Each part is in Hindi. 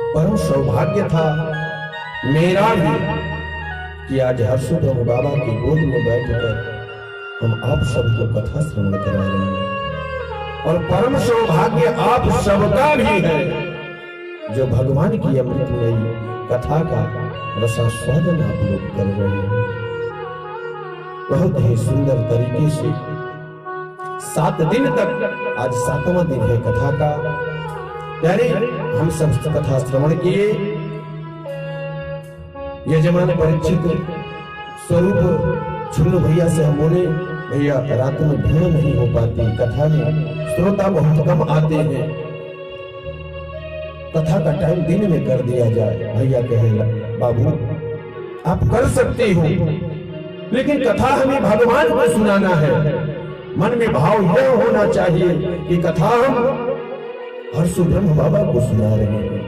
परम सौभाग्य था मेरा भी कि आज हर्षुब्रह्म बाबा की गोद में बैठकर हम आप सबको कथा श्रवण करा रहे हैं। और परम सौभाग्य आप सबका भी है जो भगवान की अमृतमयी कथा का रसास्वादन आप लोग कर रहे हैं। बहुत ही सुंदर तरीके से 7 दिन तक, आज 7वां दिन है कथा का, यानी हम सब कथा श्रवण किए। यजमान परीक्षित स्वरूप छुल्लू भैया से हम बोले, भैया रात में भीड़ नहीं हो पाती, कथा में श्रोता बहुत कम आते हैं, कथा का टाइम दिन में कर दिया जाए। भैया कहेगा बाबू आप कर सकते हो, लेकिन कथा हमें भगवान को सुनाना है। मन में भाव यह होना चाहिए कि कथा हम हर्षुब्रह्म बाबा को सुना रहे हैं,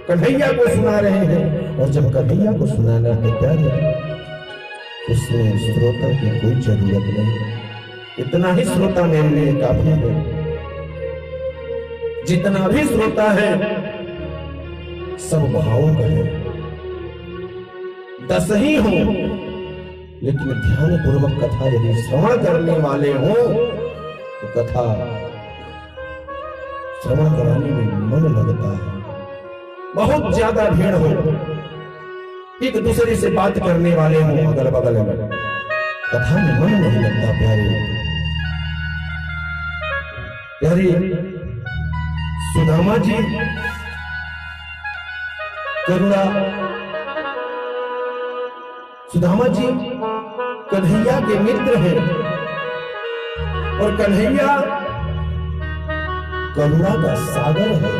कन्हैया को सुना रहे हैं। और जब कन्हैया को सुनाना है प्यारे, उसमें श्रोता की कोई जरूरत नहीं, इतना ही श्रोता मेरे लिए काफी है। जितना भी श्रोता है सब भावों का है, 10 ही हो, लेकिन ध्यान पूर्वक कथा यदि श्रवण करने वाले हो तो कथा श्रवण कराने में मन लगता है। बहुत ज्यादा भीड़ हो, एक दूसरे से बात करने वाले हो अगल बगल में, कथा में मन नहीं लगता प्यारे। प्यारे सुदामा जी करुणा, सुदामा जी कन्हैया के मित्र हैं और कन्हैया करुणा का सागर है।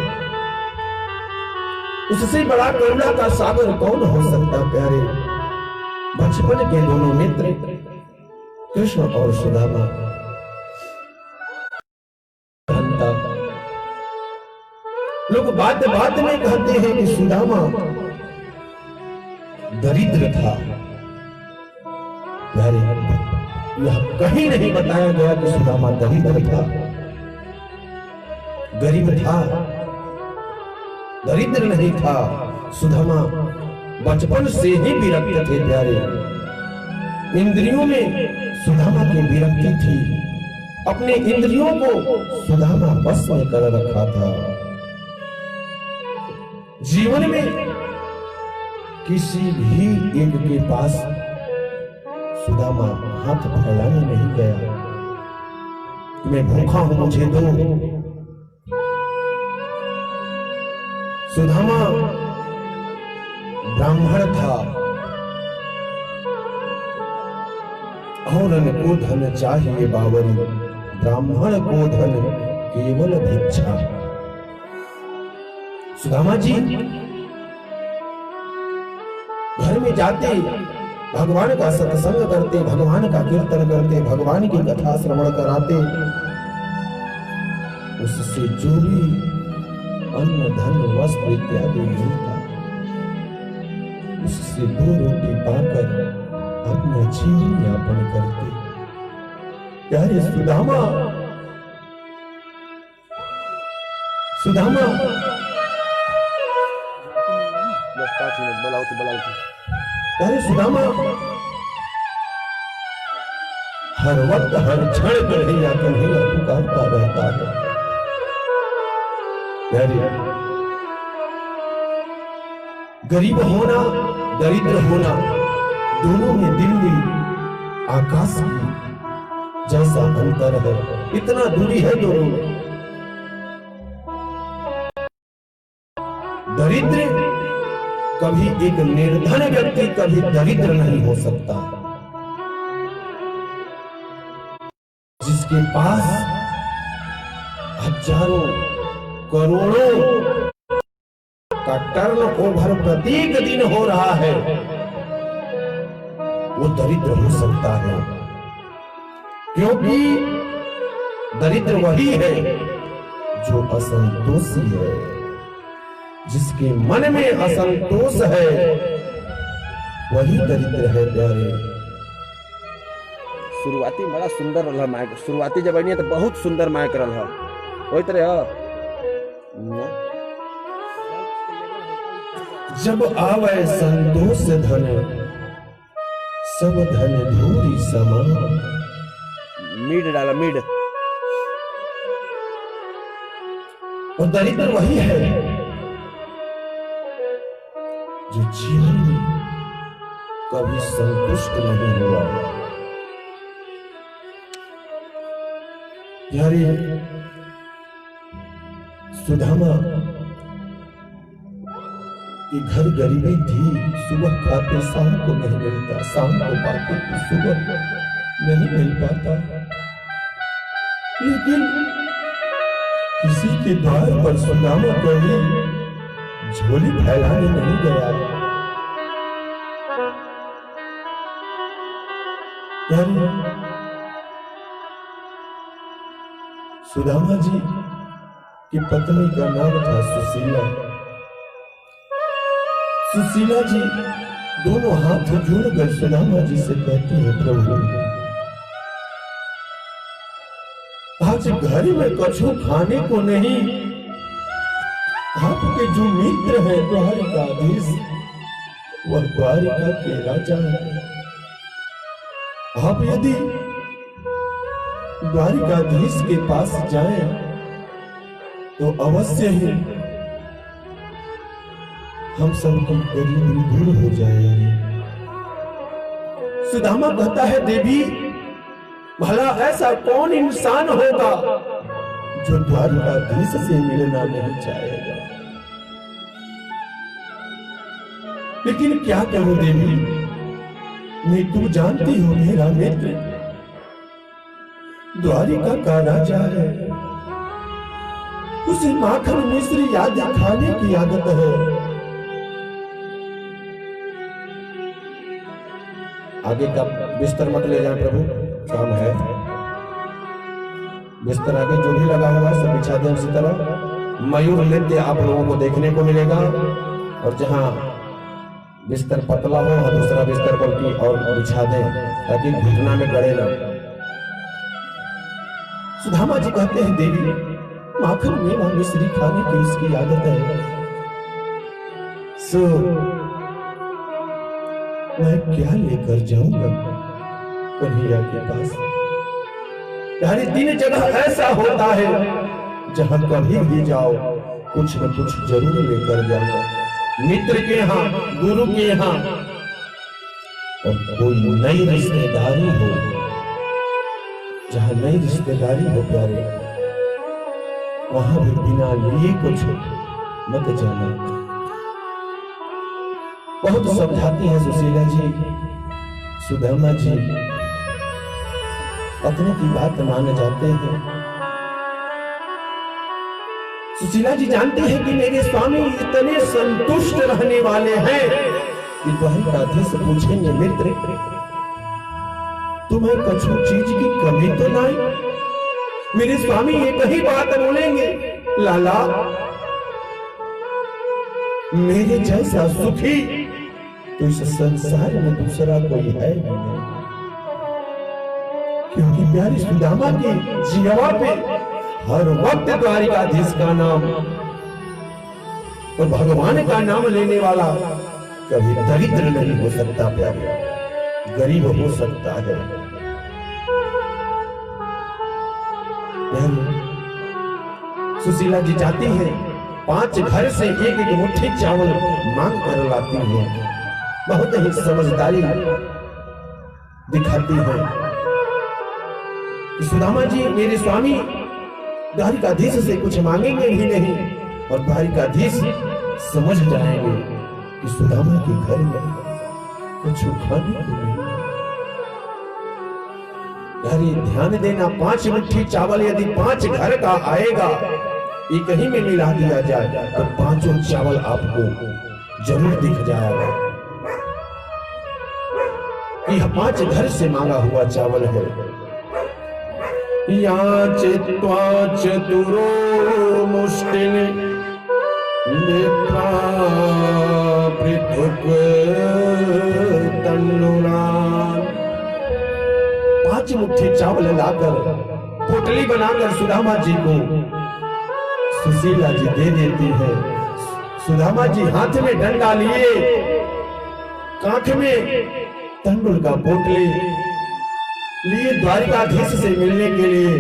उससे बड़ा करुणा का सागर कौन हो सकता प्यारे। बचपन के दोनों मित्र कृष्ण और सुदामा, लोग बात बात में कहते हैं कि सुदामा दरिद्र था। प्यारे यह कहीं नहीं बताया गया कि सुदामा दरिद्र था, गरीब था, दरिद्र नहीं था। सुदामा बचपन से ही विरक्त थे प्यारे, इंद्रियों में सुदामा की विरक्ति थी, अपने इंद्रियों को सुदामा बस में कर रखा था। जीवन में किसी भी एक के पास सुदामा हाथ फैलाने नहीं गया, मैं भूखा हूं मुझे दो। सुदामा ब्राह्मण था और को धन चाहिए बावरी, ब्राह्मण को धन केवल भिक्षा। सुदामा जी घर में जाते, भगवान का सत्संग करते, भगवान का कीर्तन करते, भगवान की कथा श्रवण कराते, उससे जो भी अन्न धन वस्त्र इत्यादि मिलता, उससे 2 रोटी पाकर अपना जीवन यापन करते। प्यारे सुदामा, सुदामा प्यारे सुदामा हर वक्त हर क्षण कन्हैया कन्हैया पुकारता रहता है। प्यारे गरीब होना दरिद्र होना दोनों में दिल्ली आकाश की जैसा अंतर है, इतना दूरी है दोनों में। दरिद्र कभी एक निर्धन व्यक्ति कभी दरिद्र नहीं हो सकता। जिसके पास हजारों करोड़ों का टर्न ओवर प्रत्येक दिन हो रहा है, वो दरिद्र हो सकता है, क्योंकि दरिद्र वही है जो असंतोषी है। जिसके मन में असंतोष है वही दरिद्र है प्यारे। शुरुआती बड़ा सुंदर रहा माइक, शुरुआती जब आई तो बहुत सुंदर माइक रहा वही तरह जब आवे संतोष धन, सब धन धूरी समान। मीड डाला मीड। और दरिद्र वही है जो जीवन में कभी संतुष्ट नहीं हुआ। यारी सुदामा कि घर गरीबी थी, सुबह खाते शाम को नहीं मिलता, शाम को पाते तो सुबह नहीं मिल पाता। लेकिन किसी के द्वार पर सुदामा कभी झोली फैलाने नहीं गया। सुदामा जी की पत्नी का नाम था सुशीला। सुशीला जी दोनों हाथ जोड़कर सुदामा जी से कहती है, प्रभु आज घर में कछु खाने को नहीं, आपके जो मित्र है द्वारिकाधीश, वह द्वारिका के राजा है। आप यदि द्वारिकाधीश के पास जाएं तो अवश्य ही हम सबकी गरीबी दूर हो जाएगी। सुदामा कहता है, देवी भला ऐसा कौन इंसान होगा जो द्वारिकाधीश से मिलना नहीं चाहेगा। लेकिन क्या करूं देवी, मैं तू जानती हो मेरा मित्र द्वारिका का राजा है, उसे माखन मिश्री याद खाने की आदत है। आगे का बिस्तर मत ले जाए प्रभु, काम है। बिस्तर आगे जो भी लगा हुआ सब बिछा दें उसी तरह। मयूर नृत्य आप लोगों को देखने को मिलेगा, और जहां बिस्तर पतला हो और दूसरा बिस्तर बल्कि और बिछा दें ताकि घुटना में गड़े ना। सुदामा जी कहते हैं, देवी माखन मेवा मिश्री खाने की उसकी आदत है, सो मैं क्या लेकर जाऊंगा कन्हैया के पास। यानी तीन जगह ऐसा होता है जहां कभी भी जाओ कुछ न कुछ जरूर लेकर जाओ, मित्र के यहाँ, गुरु के यहाँ, और कोई नई रिश्तेदारी हो, जहां नई रिश्तेदारी हो प्यारे, वहां भी बिना लिए कुछ मत जाना। बहुत समझाती है सुशीला जी, सुदामा जी पत्नी की बात मान जाते हैं। सुशीला जी जानती है कि मेरे स्वामी इतने संतुष्ट रहने वाले हैं कि द्वारिकाधीश से पूछेंगे, मित्र तुम्हें कुछ चीज की कमी तो नहीं? मेरे स्वामी एक ही बात बोलेंगे, लाला मेरे जैसा सुखी तो इस संसार में दूसरा कोई है नहीं। क्योंकि प्यारी सुदामा की जिहवा पे हर वक्त द्वारिकाधीश का नाम और भगवान का नाम लेने वाला कभी दरिद्र नहीं हो सकता प्यारे, गरीब हो सकता है। सुशीला जी जाती है, 5 घर से एक मुट्ठी चावल मांग कर लाती है, बहुत ही समझदारी दिखाती है कि सुदामा जी मेरे स्वामी द्वारिकाधीश से कुछ मांगेंगे भी नहीं, और द्वारिकाधीश समझ जाएंगे कि सुदामा के घर में कुछ खाने को नहीं। यानी ध्यान देना, 5 मुट्ठी चावल यदि 5 घर का आएगा, एक ही में मिला दिया जाए तो 5 चावल आपको जरूर दिख जाएगा। यह 5 घर से मांगा हुआ चावल है। याच चतुरो मुष्टिन पृथुक तन्नुनान। 5 मुट्ठी चावल लाकर पोटली बनाकर सुदामा जी को सुशीला जी दे देती है। सुदामा जी हाथ में डंडा लिए, कांख में तंडुल का पोटली लिए द्वारिकाधीश से मिलने के लिए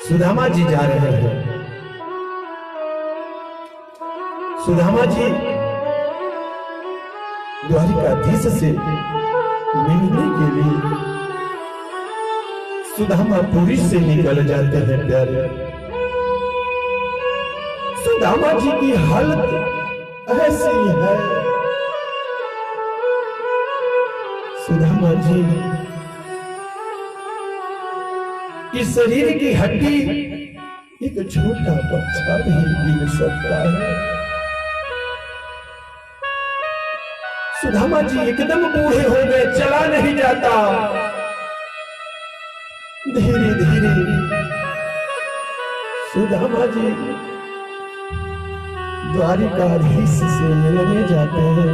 सुदामा जी जा रहे हैं। सुदामा जी द्वारिकाधीश से मिलने के लिए सुदामापुरी से निकल जाते हैं प्यारे। सुदामा जी की हालत ऐसी है, सुदामा जी की शरीर की हड्डी एक छोटा बच्चा भी गिर सकता है। सुदामा जी एकदम बूढ़े हो गए, चला नहीं जाता। धीरे धीरे सुदामा जी द्वारिकाधीश से मिलने जाते हैं।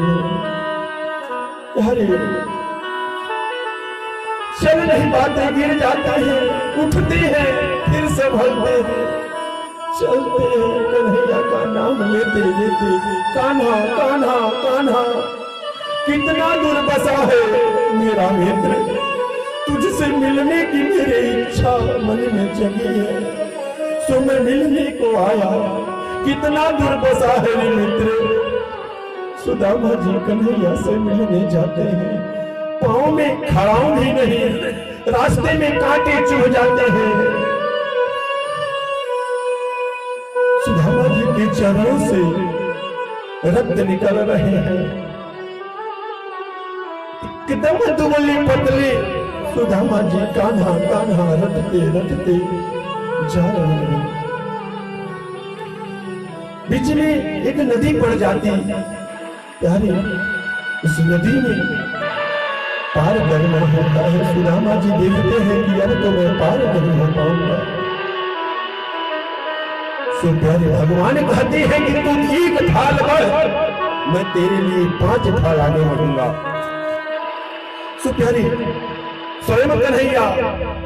अरे चल नहीं पाते, गिर जाते हैं, उठते हैं, फिर संभलते हैं, चलते हैं, कन्हैया का नाम लेते लेते कान्हा कान्हा कान्हा। कितना दूर बसा है मेरा मित्र, तुझसे मिलने की मेरी इच्छा मन में जगी है, सो मैं मिलने को आया। कितना दूर बसा है रे मित्र। सुदामा जी कन्हैया से मिलने जाते हैं, पाँव में खड़ाऊ भी नहीं, रास्ते में कांटे चुभ जाते हैं। सुदामा जी के चरणों से रक्त निकल रहे हैं, एकदम दुबली पतली। सुदामा जी कान्हा कान्हा रटते रटते जा रहे हैं। बीच में एक नदी पड़ जाती प्यारे, उस नदी में पार करना होता है। सुदामा जी देखते हैं कि अब तो मैं पार नहीं हो पाऊंगा। सो प्यारे भगवान कहते हैं कि तू एक थाल बढ़, मैं तेरे लिए 5 थाल आगे बढ़ूंगा। सो प्यारे स्वयं कन्हैया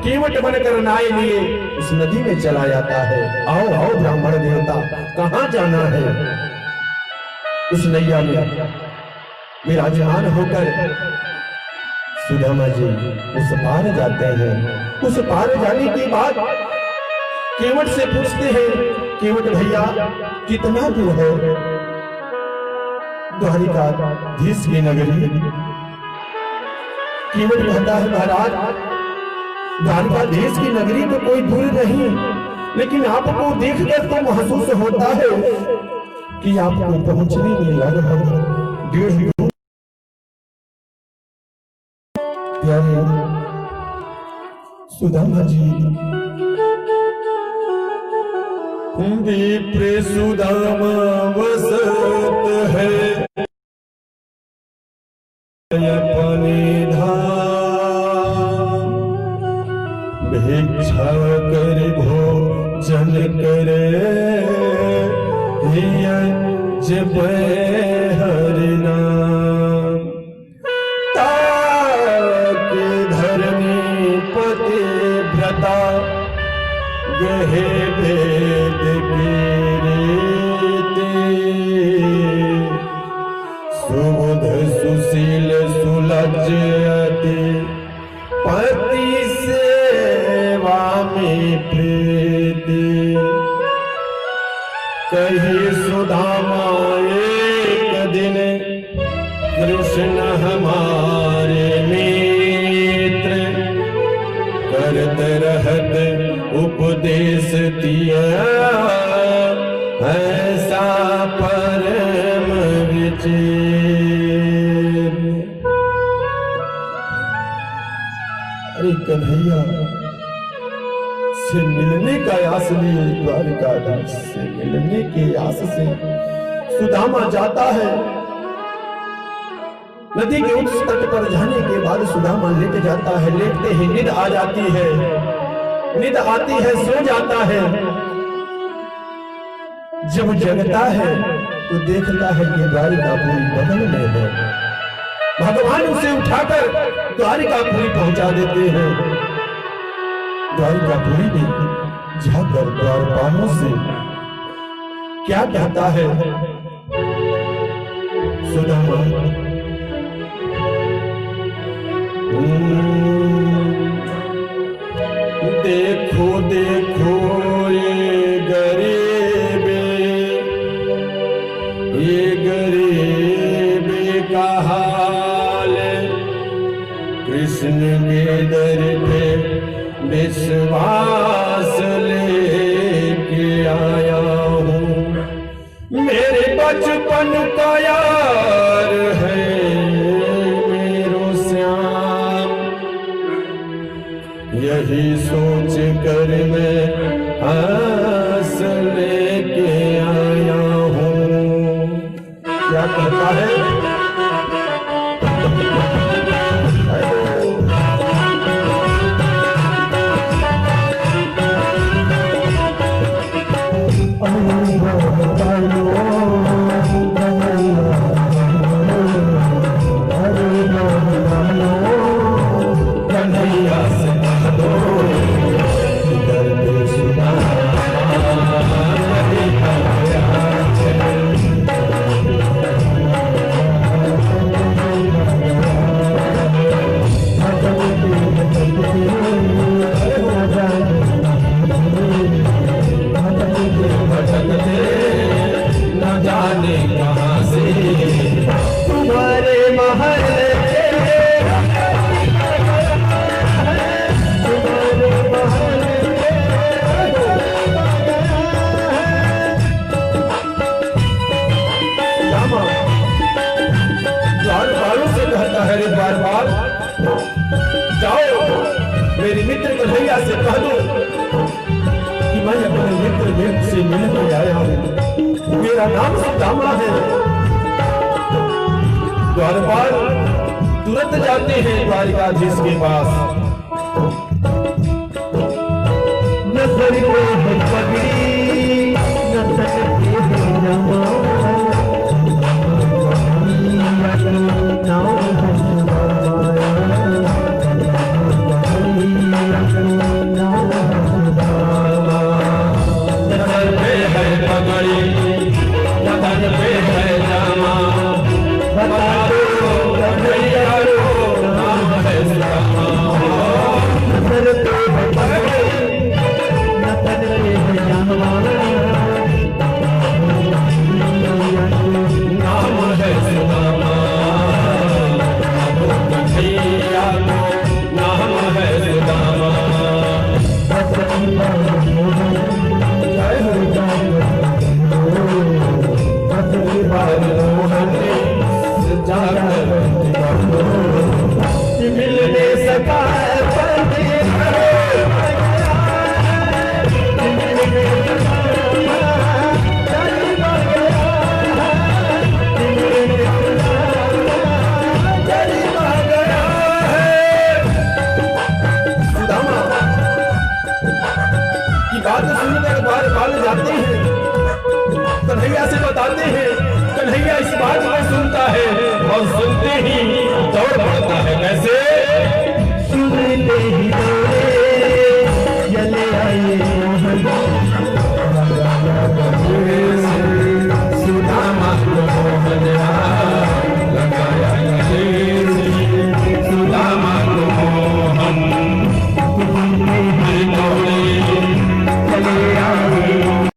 कीमत बनकर नाय लिए उस नदी में चला जाता है। आओ आओ ब्राह्मण देवता, कहां जाना है? उस नैया में विराजमान होकर सुदामा जी उस पार जाते हैं। उस पार जाने के बाद केवट से पूछते हैं, केवट भैया कितना दूर है द्वारिकाधीश की नगरी? केवट कहता है महाराज द्वारिकाधीश की नगरी तो कोई दूर नहीं, लेकिन आपको देखकर तो महसूस होता है कि आपको पहुंचने में लगभग 1.5 प्यारे सुदामा जी विप्र सुदामा वसत है अपने धाम, भिक्षा कर भोजन करे जब हरि नाम, ताक धरनी पति भ्रता गहे भेद की रीति, सुबुध सुशील सुलज्जति पति सेवा में प्रीति, कही सुदामा एक दिन कृष्ण हमारे मित्र, करत रहत उपदेश दिया ऐसा परम विचित्र। अरे कन्हैया से मिलने का आस लिए, द्वारिकाधीश से मिलने के आस से सुदामा जाता है। नदी के उस तट पर जाने के बाद सुदामा लेट जाता है। लेटते ही नींद आ जाती है, नींद आती है, सो जाता है। जब जगता है तो देखता है कि द्वारिकापुरी बगल में है। भगवान उसे उठाकर द्वारिकापुरी पहुंचा देते हैं। द्वारिकापुरी में जाकर द्वारपालों से क्या कहता है सुदामा देखो देखो ये गरीब का हाल, कृष्ण के दर पे विश्वास लेके आया हूँ। मेरे बचपन का यार है मेरो श्याम, यही सोच कर मैं हंस लेके आया हूँ। क्या कहता है? कन्हैया से कह दो दर्द न जाने कहाँ से तुम्हारे महल बार बार जाओ मेरे मित्र कन्हैया से कह दो कि मैं अपने मित्र देव से मिलने आया हूँ। मेरा नाम सुदामा है। द्वारपाल तुरंत जाते हैं द्वारिकाधीश के पास। नजर पे पगड़ी नजर मिलने सका जाते हैं कन्हैया से बताते हैं। कन्हैया इस बात को सुनता है और सुनते ही दौड़ पड़ता है। कैसे? सुनते ही